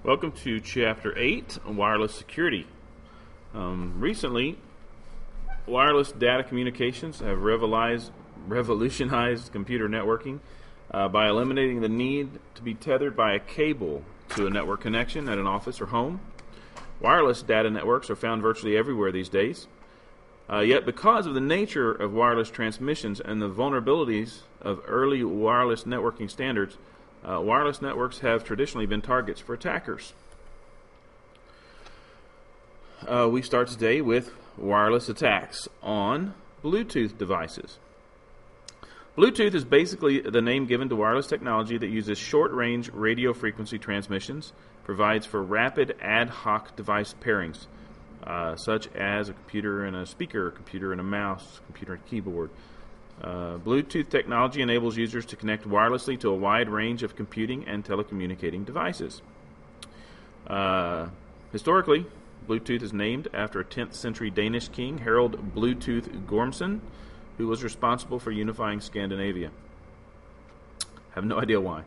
Welcome to Chapter 8, Wireless Security. Recently, wireless data communications have revolutionized computer networking by eliminating the need to be tethered by a cable to a network connection at an office or home. Wireless data networks are found virtually everywhere these days. Yet because of the nature of wireless transmissions and the vulnerabilities of early wireless networking standards, wireless networks have traditionally been targets for attackers. We start today with wireless attacks on Bluetooth devices. Bluetooth is basically the name given to wireless technology that uses short-range radio frequency transmissions, provides for rapid ad hoc device pairings, such as a computer and a speaker, a computer and a mouse, computer and keyboard. Bluetooth technology enables users to connect wirelessly to a wide range of computing and telecommunicating devices. Historically, Bluetooth is named after a 10th century Danish king, Harald Bluetooth Gormson, who was responsible for unifying Scandinavia. I have no idea why.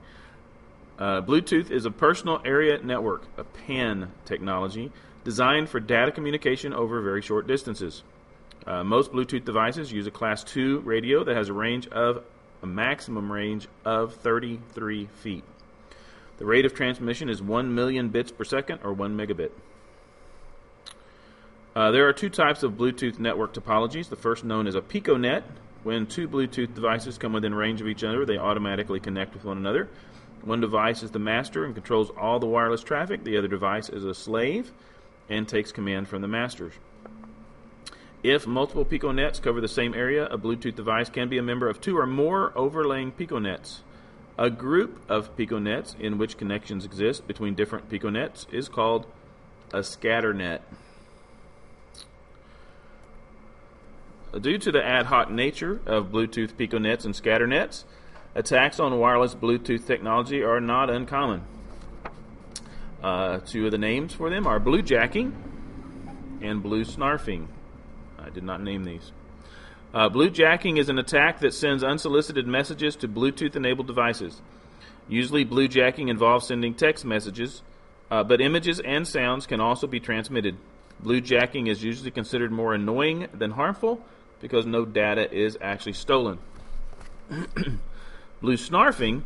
Bluetooth is a personal area network, a PAN technology, designed for data communication over very short distances. Most Bluetooth devices use a Class 2 radio that has a maximum range of 33 feet. The rate of transmission is 1 million bits per second, or 1 megabit. There are two types of Bluetooth network topologies. The first, known as a piconet. When two Bluetooth devices come within range of each other, they automatically connect with one another. One device is the master and controls all the wireless traffic. The other device is a slave and takes command from the masters. If multiple piconets cover the same area, a Bluetooth device can be a member of two or more overlaying piconets. A group of piconets in which connections exist between different piconets is called a scatternet. Due to the ad hoc nature of Bluetooth piconets and scatternets, attacks on wireless Bluetooth technology are not uncommon. Two of the names for them are bluejacking and blue snarfing. I did not name these. Bluejacking is an attack that sends unsolicited messages to Bluetooth-enabled devices. Usually bluejacking involves sending text messages, but images and sounds can also be transmitted. Bluejacking is usually considered more annoying than harmful because no data is actually stolen. Blue snarfing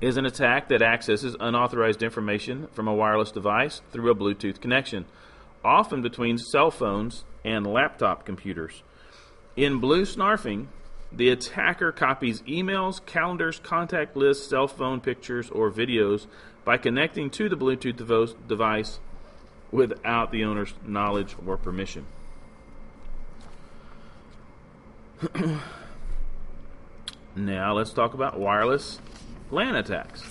is an attack that accesses unauthorized information from a wireless device through a Bluetooth connection, often between cell phones and laptop computers. In blue snarfing, the attacker copies emails, calendars, contact lists, cell phone pictures, or videos by connecting to the Bluetooth device without the owner's knowledge or permission. Now let's talk about wireless LAN attacks.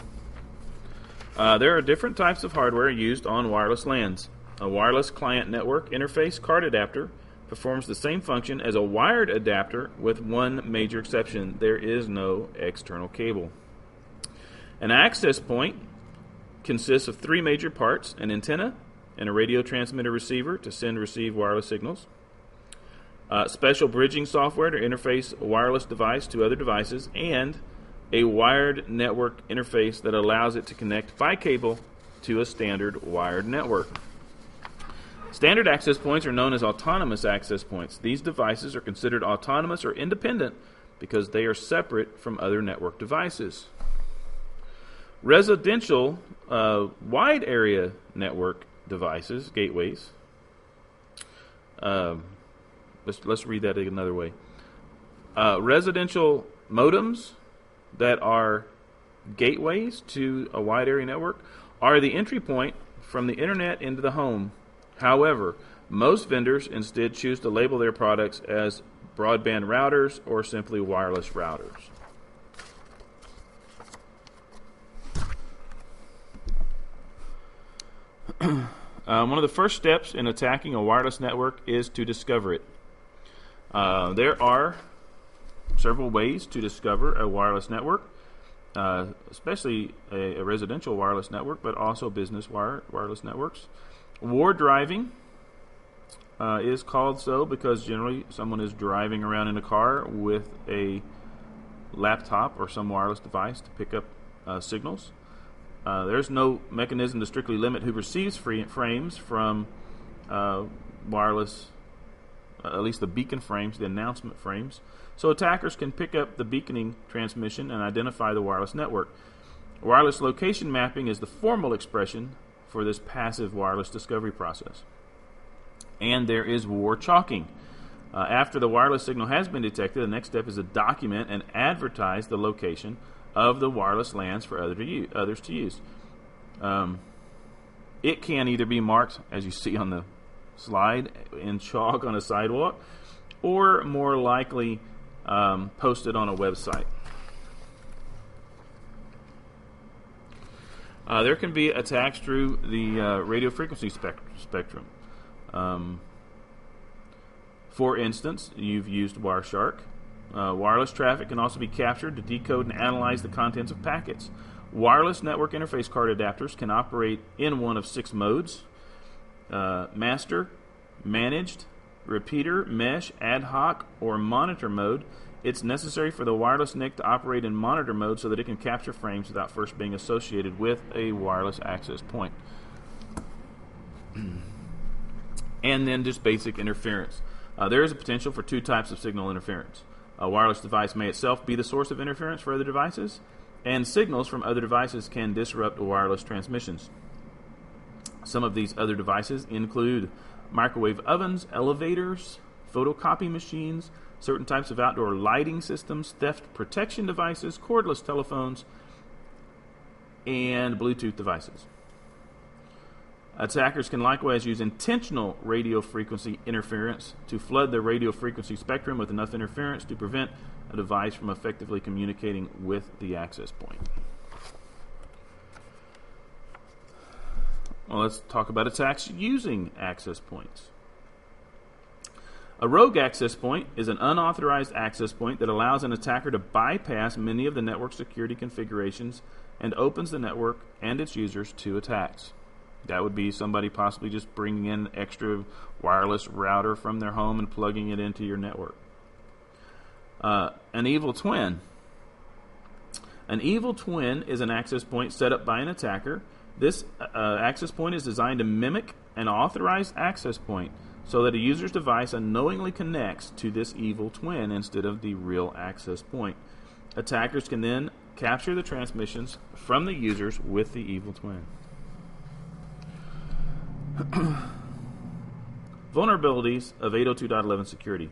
There are different types of hardware used on wireless LANs. A wireless client network interface card adapter performs the same function as a wired adapter with one major exception: there is no external cable. An access point consists of three major parts: an antenna and a radio transmitter receiver to send and receive wireless signals, special bridging software to interface a wireless device to other devices, and a wired network interface that allows it to connect by cable to a standard wired network. Standard access points are known as autonomous access points. These devices are considered autonomous or independent because they are separate from other network devices. Residential wide area network devices, gateways. Let's read that another way. Residential modems that are gateways to a wide area network are the entry point from the internet into the home. However, most vendors instead choose to label their products as broadband routers or simply wireless routers. One of the first steps in attacking a wireless network is to discover it. There are several ways to discover a wireless network, especially a residential wireless network, but also business wireless networks. War driving is called so because generally someone is driving around in a car with a laptop or some wireless device to pick up signals. There's no mechanism to strictly limit who receives frames from wireless, at least the beacon frames, the announcement frames. So attackers can pick up the beaconing transmission and identify the wireless network. Wireless location mapping is the formal expression for this passive wireless discovery process. And there is war chalking. After the wireless signal has been detected, the next step is to document and advertise the location of the wireless LANs for others to use. It can either be marked, as you see on the slide, in chalk on a sidewalk, or more likely posted on a website. There can be attacks through the radio frequency spectrum. For instance, you've used Wireshark. Wireless traffic can also be captured to decode and analyze the contents of packets. Wireless network interface card adapters can operate in one of 6 modes: master, managed, repeater, mesh, ad hoc, or monitor mode. It's necessary for the wireless NIC to operate in monitor mode so that it can capture frames without first being associated with a wireless access point. And then just basic interference. There is a potential for 2 types of signal interference. A wireless device may itself be the source of interference for other devices, and signals from other devices can disrupt wireless transmissions. Some of these other devices include microwave ovens, elevators, photocopy machines, certain types of outdoor lighting systems, theft protection devices, cordless telephones, and Bluetooth devices. Attackers can likewise use intentional radio frequency interference to flood the radio frequency spectrum with enough interference to prevent a device from effectively communicating with the access point. Well, let's talk about attacks using access points. A rogue access point is an unauthorized access point that allows an attacker to bypass many of the network security configurations and opens the network and its users to attacks. That would be somebody possibly just bringing in extra wireless router from their home and plugging it into your network. An evil twin. An evil twin is an access point set up by an attacker. This access point is designed to mimic an authorized access point so that a user's device unknowingly connects to this evil twin instead of the real access point. Attackers can then capture the transmissions from the users with the evil twin. Vulnerabilities of 802.11 security.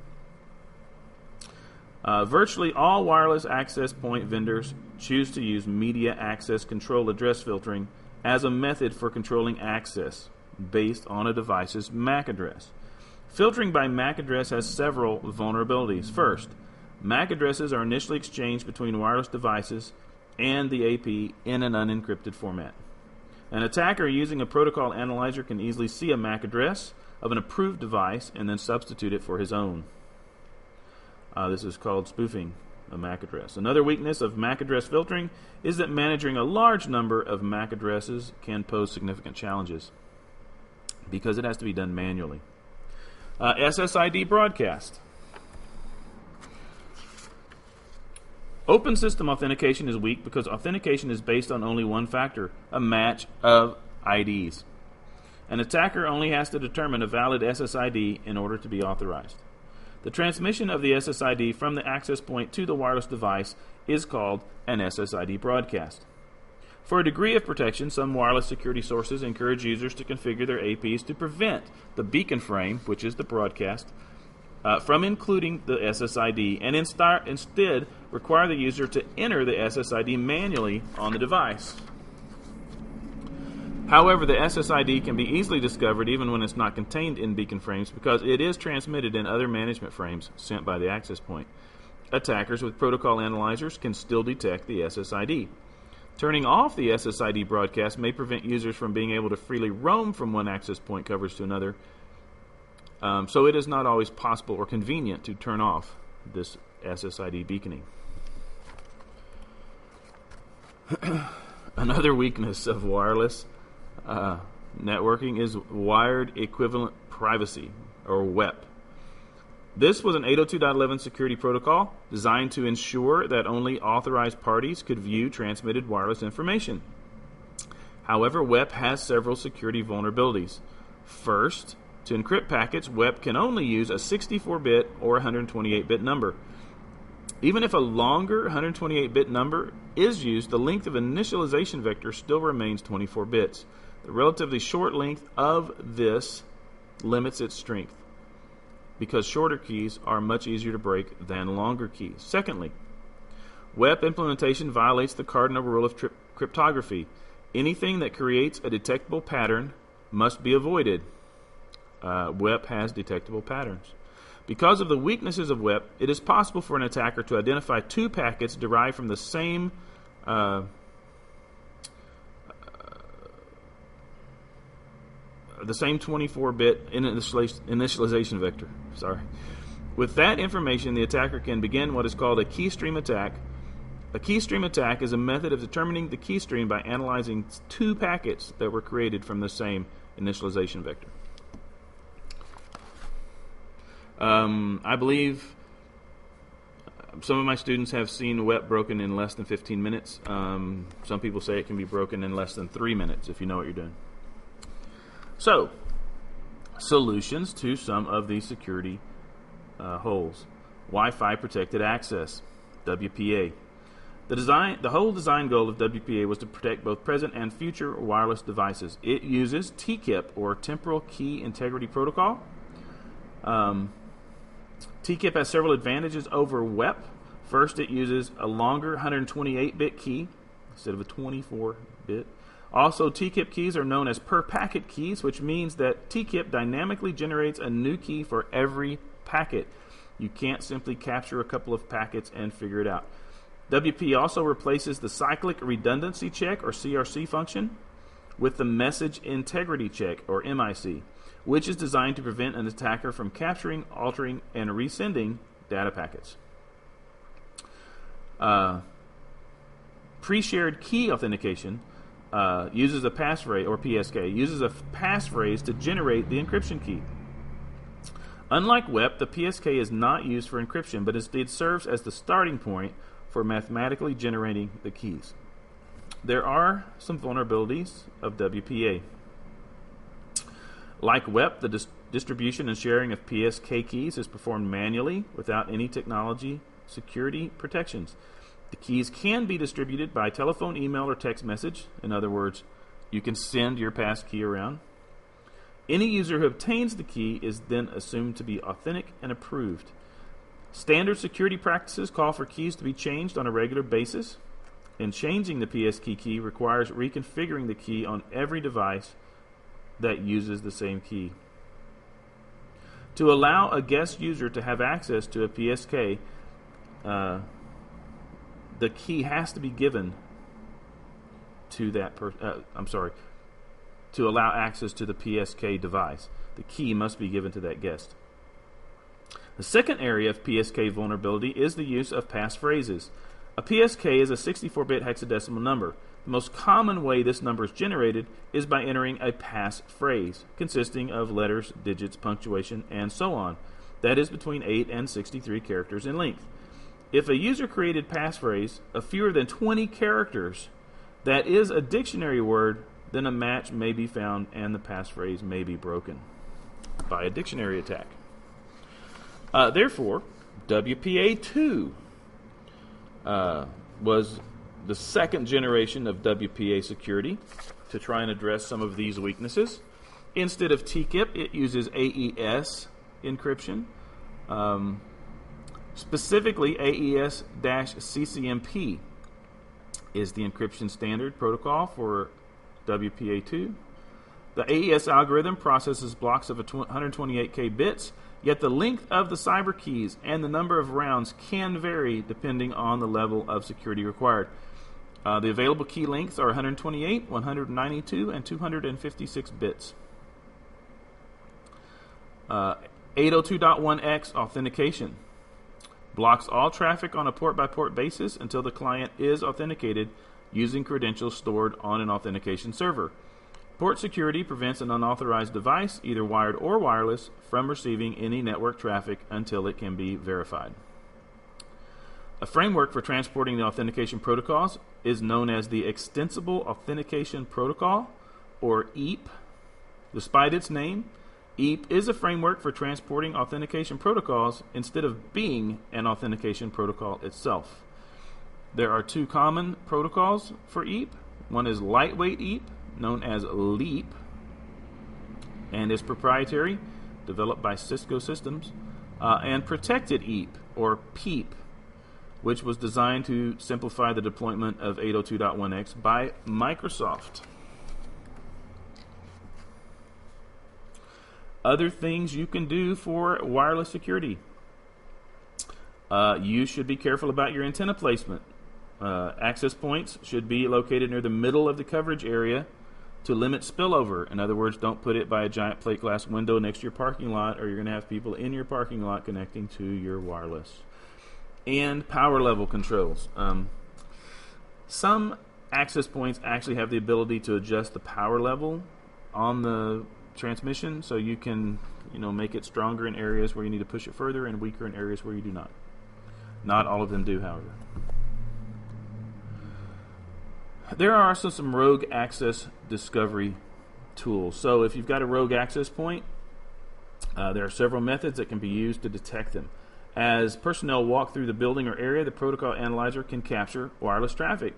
Virtually all wireless access point vendors choose to use media access control address filtering as a method for controlling access based on a device's MAC address. Filtering by MAC address has several vulnerabilities. First, MAC addresses are initially exchanged between wireless devices and the AP in an unencrypted format. An attacker using a protocol analyzer can easily see a MAC address of an approved device and then substitute it for his own. This is called spoofing a MAC address. Another weakness of MAC address filtering is that managing a large number of MAC addresses can pose significant challenges because it has to be done manually. SSID broadcast. Open system authentication is weak because authentication is based on only one factor, a match of IDs. An attacker only has to determine a valid SSID in order to be authorized. The transmission of the SSID from the access point to the wireless device is called an SSID broadcast. For a degree of protection, some wireless security sources encourage users to configure their APs to prevent the beacon frame, which is the broadcast, from including the SSID, and instead require the user to enter the SSID manually on the device. However, the SSID can be easily discovered even when it's not contained in beacon frames because it is transmitted in other management frames sent by the access point. Attackers with protocol analyzers can still detect the SSID. Turning off the SSID broadcast may prevent users from being able to freely roam from one access point coverage to another, so it is not always possible or convenient to turn off this SSID beaconing. Another weakness of wireless networking is wired equivalent privacy, or WEP. This was an 802.11 security protocol designed to ensure that only authorized parties could view transmitted wireless information. However, WEP has several security vulnerabilities. First, to encrypt packets, WEP can only use a 64-bit or 128-bit number. Even if a longer 128-bit number is used, the length of initialization vector still remains 24 bits. The relatively short length of this limits its strength, because shorter keys are much easier to break than longer keys. Secondly, WEP implementation violates the cardinal rule of cryptography. Anything that creates a detectable pattern must be avoided. WEP has detectable patterns. Because of the weaknesses of WEP, it is possible for an attacker to identify two packets derived from the same 24-bit initialization vector. With that information, the attacker can begin what is called a key stream attack. A key stream attack is a method of determining the key stream by analyzing two packets that were created from the same initialization vector. I believe some of my students have seen WEP broken in less than 15 minutes. Some people say it can be broken in less than 3 minutes if you know what you're doing. So, solutions to some of these security holes. Wi-Fi protected access, WPA. The whole design goal of WPA was to protect both present and future wireless devices. It uses TKIP, or Temporal Key Integrity Protocol. TKIP has several advantages over WEP. First, it uses a longer 128-bit key instead of a 24-bit. Also, TKIP keys are known as per-packet keys, which means that TKIP dynamically generates a new key for every packet. You can't simply capture a couple of packets and figure it out. WP also replaces the cyclic redundancy check, or CRC function, with the message integrity check, or MIC, which is designed to prevent an attacker from capturing, altering, and resending data packets. Pre-shared key authentication uses a passphrase, or PSK, uses a passphrase to generate the encryption key. Unlike WEP, the PSK is not used for encryption, but instead serves as the starting point for mathematically generating the keys. There are some vulnerabilities of WPA. Like WEP, the distribution and sharing of PSK keys is performed manually without any technology security protections. The keys can be distributed by telephone, email, or text message. In other words, you can send your passkey around. Any user who obtains the key is then assumed to be authentic and approved. Standard security practices call for keys to be changed on a regular basis, and changing the PSK key requires reconfiguring the key on every device that uses the same key. To allow a guest user to have access to a PSK, the key has to be given to that person. To allow access to the PSK device, the key must be given to that guest. The second area of PSK vulnerability is the use of passphrases. A PSK is a 64-bit hexadecimal number. The most common way this number is generated is by entering a passphrase, consisting of letters, digits, punctuation, and so on. That is between 8 and 63 characters in length. If a user-created passphrase of fewer than 20 characters that is a dictionary word, then a match may be found and the passphrase may be broken by a dictionary attack. Therefore, WPA2 was the second generation of WPA security to try and address some of these weaknesses. Instead of TKIP, it uses AES encryption. Specifically, AES-CCMP is the encryption standard protocol for WPA2. The AES algorithm processes blocks of 128K bits, yet the length of the cyber keys and the number of rounds can vary depending on the level of security required. The available key lengths are 128, 192, and 256 bits. 802.1x authentication blocks all traffic on a port-by-port basis until the client is authenticated using credentials stored on an authentication server. Port security prevents an unauthorized device, either wired or wireless, from receiving any network traffic until it can be verified. A framework for transporting the authentication protocols is known as the Extensible Authentication Protocol, or EAP. Despite its name, EAP is a framework for transporting authentication protocols instead of being an authentication protocol itself. There are two common protocols for EAP. One is lightweight EAP, known as LEAP, and is proprietary, developed by Cisco Systems, and protected EAP, or PEAP, which was designed to simplify the deployment of 802.1x by Microsoft. Other things you can do for wireless security. You should be careful about your antenna placement. Access points should be located near the middle of the coverage area to limit spillover. In other words, don't put it by a giant plate glass window next to your parking lot, or you're going to have people in your parking lot connecting to your wireless. And power level controls. Some access points actually have the ability to adjust the power level on the transmission, so you can make it stronger in areas where you need to push it further and weaker in areas where you do not. Not all of them do, however. There are also some rogue access discovery tools. So if you've got a rogue access point, there are several methods that can be used to detect them. As personnel walk through the building or area, the protocol analyzer can capture wireless traffic,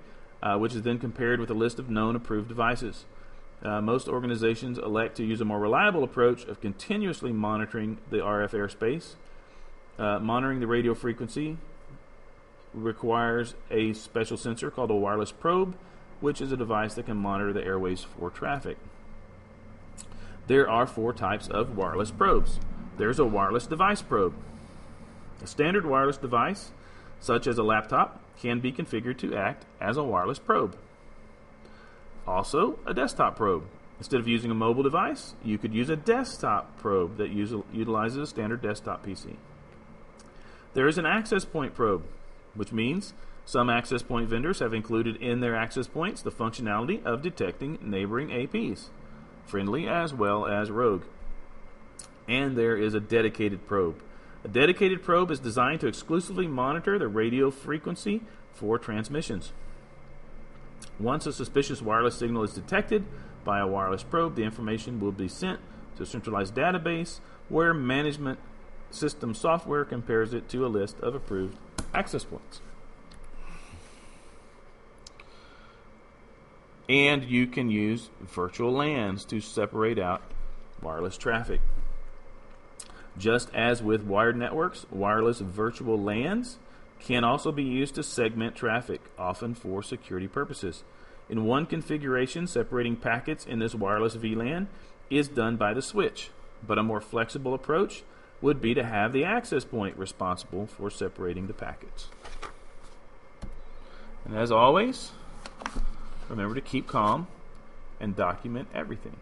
which is then compared with a list of known approved devices. Most organizations elect to use a more reliable approach of continuously monitoring the RF airspace. Monitoring the radio frequency requires a special sensor called a wireless probe, which is a device that can monitor the airways for traffic. There are 4 types of wireless probes. There's a wireless device probe. A standard wireless device, such as a laptop, can be configured to act as a wireless probe. Also, a desktop probe. Instead of using a mobile device, you could use a desktop probe that utilizes a standard desktop PC. There is an access point probe, which means some access point vendors have included in their access points the functionality of detecting neighboring APs, friendly as well as rogue. And there is a dedicated probe. A dedicated probe is designed to exclusively monitor the radio frequency for transmissions. Once a suspicious wireless signal is detected by a wireless probe, the information will be sent to a centralized database where management system software compares it to a list of approved access points. And you can use virtual LANs to separate out wireless traffic. Just as with wired networks, wireless virtual LANs can also be used to segment traffic, often for security purposes. In one configuration, separating packets in this wireless VLAN is done by the switch, but a more flexible approach would be to have the access point responsible for separating the packets. And as always, remember to keep calm and document everything.